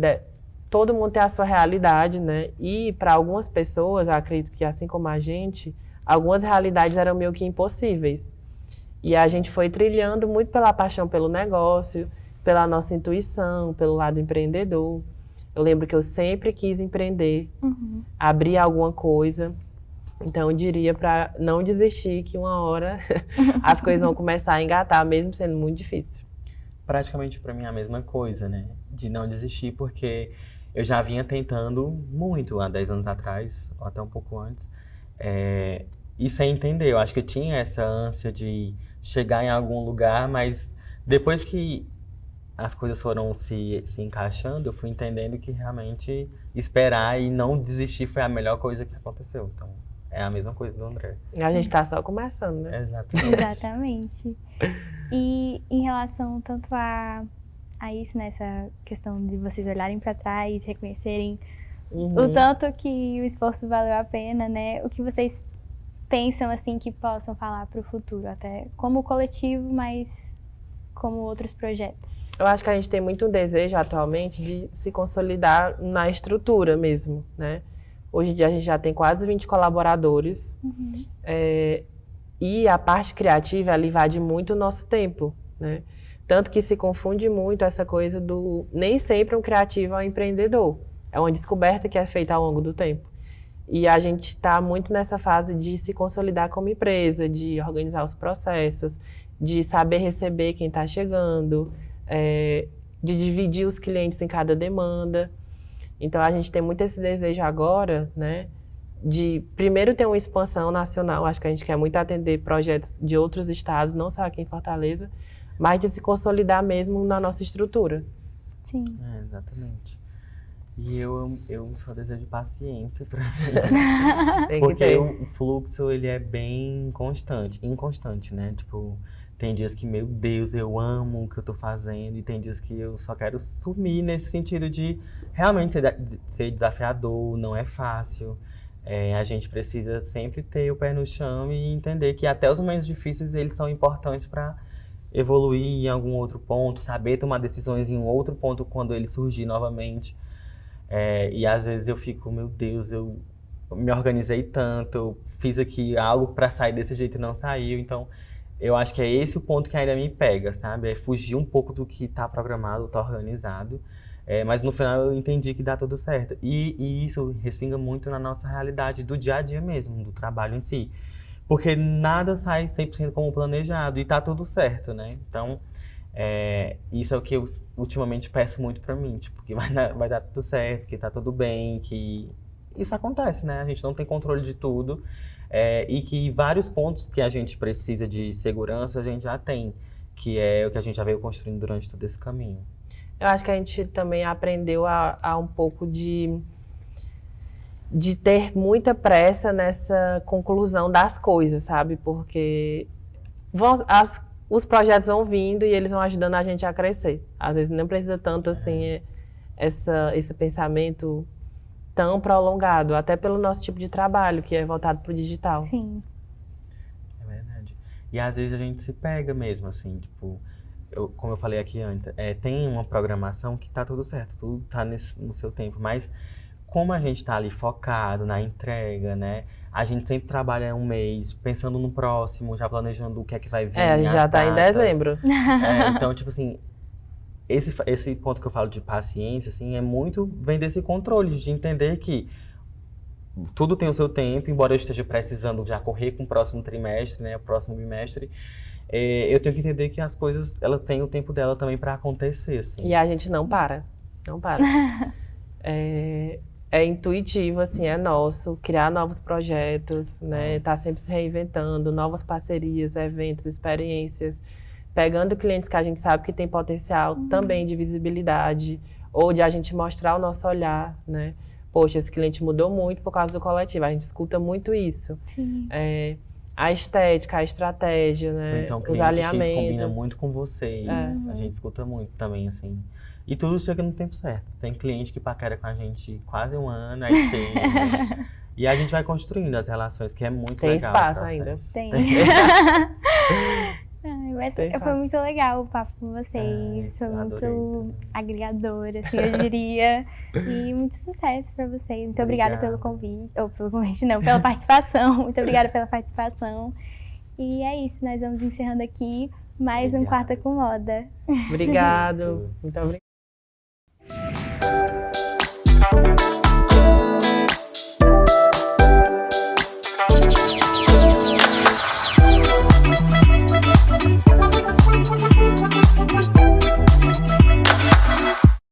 todo mundo tem a sua realidade, né? E para algumas pessoas, eu acredito que assim como a gente, algumas realidades eram meio que impossíveis. E a gente foi trilhando muito pela paixão pelo negócio, pela nossa intuição, pelo lado empreendedor. Eu lembro que eu sempre quis empreender, abrir alguma coisa. Então, eu diria para não desistir, que uma hora as coisas vão começar a engatar, mesmo sendo muito difícil. Praticamente para mim é a mesma coisa, né? De não desistir, porque eu já vinha tentando muito há 10 anos atrás, ou até um pouco antes, e sem entender. Eu acho que eu tinha essa ânsia de chegar em algum lugar, mas depois que as coisas foram se encaixando, eu fui entendendo que realmente esperar e não desistir foi a melhor coisa que aconteceu. Então, é a mesma coisa do André. A gente tá só começando, né? Exatamente. Exatamente. E em relação tanto a isso, nessa questão de vocês olharem para trás, reconhecerem o tanto que o esforço valeu a pena, né? O que vocês pensam, assim, que possam falar para o futuro, até como coletivo, mas como outros projetos? Eu acho que a gente tem muito desejo atualmente de se consolidar na estrutura mesmo, né? Hoje em dia a gente já tem quase 20 colaboradores e a parte criativa, ela invade muito o nosso tempo, né? Tanto que se confunde muito essa coisa do... Nem sempre um criativo é um empreendedor. É uma descoberta que é feita ao longo do tempo. E a gente está muito nessa fase de se consolidar como empresa, de organizar os processos, de saber receber quem está chegando, de dividir os clientes em cada demanda. Então, a gente tem muito esse desejo agora, né, de primeiro ter uma expansão nacional. Acho que a gente quer muito atender projetos de outros estados, não só aqui em Fortaleza, mas de se consolidar mesmo na nossa estrutura. Sim. Exatamente. E eu só desejo paciência para mim. Tem que Porque ter. o fluxo, ele é bem inconstante, né? Tipo, tem dias que, meu Deus, eu amo o que eu tô fazendo, e tem dias que eu só quero sumir nesse sentido de realmente ser desafiador, não é fácil. A gente precisa sempre ter o pé no chão e entender que até os momentos difíceis, eles são importantes para evoluir em algum outro ponto, saber tomar decisões em um outro ponto quando ele surgir novamente. E às vezes eu fico, meu Deus, eu me organizei tanto, eu fiz aqui algo para sair desse jeito e não saiu. Então, eu acho que é esse o ponto que ainda me pega, sabe? É fugir um pouco do que está programado, está organizado. Mas no final eu entendi que dá tudo certo. E isso respinga muito na nossa realidade do dia a dia mesmo, do trabalho em si. Porque nada sai 100% como planejado e tá tudo certo, né? Então, isso é o que eu ultimamente peço muito pra mim, tipo, que vai dar tudo certo, que tá tudo bem, que isso acontece, né? A gente não tem controle de tudo, e que vários pontos que a gente precisa de segurança a gente já tem, que é o que a gente já veio construindo durante todo esse caminho. Eu acho que a gente também aprendeu a um pouco de ter muita pressa nessa conclusão das coisas, sabe? Porque os projetos vão vindo e eles vão ajudando a gente a crescer. Às vezes não precisa tanto assim esse pensamento tão prolongado, até pelo nosso tipo de trabalho, que é voltado para o digital. Sim. É verdade. E às vezes a gente se pega mesmo, assim, tipo, como eu falei aqui antes, tem uma programação que tá tudo certo, tudo tá no seu tempo, mas como a gente tá ali focado na entrega, né? A gente sempre trabalha um mês pensando no próximo, já planejando o que é que vai vir. A gente já tá em dezembro. Então, tipo assim, esse ponto que eu falo de paciência, assim, vem desse controle, de entender que tudo tem o seu tempo, embora eu esteja precisando já correr com o próximo trimestre, né? O próximo bimestre. Eu tenho que entender que as coisas, ela tem o tempo dela também para acontecer, assim. E a gente não para. Não para. É intuitivo, assim, é nosso, criar novos projetos, né? Tá sempre se reinventando, novas parcerias, eventos, experiências, pegando clientes que a gente sabe que tem potencial também de visibilidade, ou de a gente mostrar o nosso olhar, né? Poxa, esse cliente mudou muito por causa do coletivo, a gente escuta muito isso. Sim. A estética, a estratégia, né? Então, os alinhamentos. X combina muito com vocês, a gente escuta muito também, assim. E tudo chega no tempo certo. Tem cliente que paquera com a gente quase um ano, aí chega. E a gente vai construindo as relações, que é muito legal. Tem espaço ainda. Tem. Mas Bem foi fácil. muito legal o papo com vocês. Foi eu muito adorei agregador, assim, eu diria. E muito sucesso para vocês. Muito obrigada pelo Obrigado. convite. Ou pelo convite, não, pela participação. Muito obrigada pela participação. E é isso, nós vamos encerrando aqui mais um Obrigado. Quarta com Moda. Obrigado. Muito obrigado.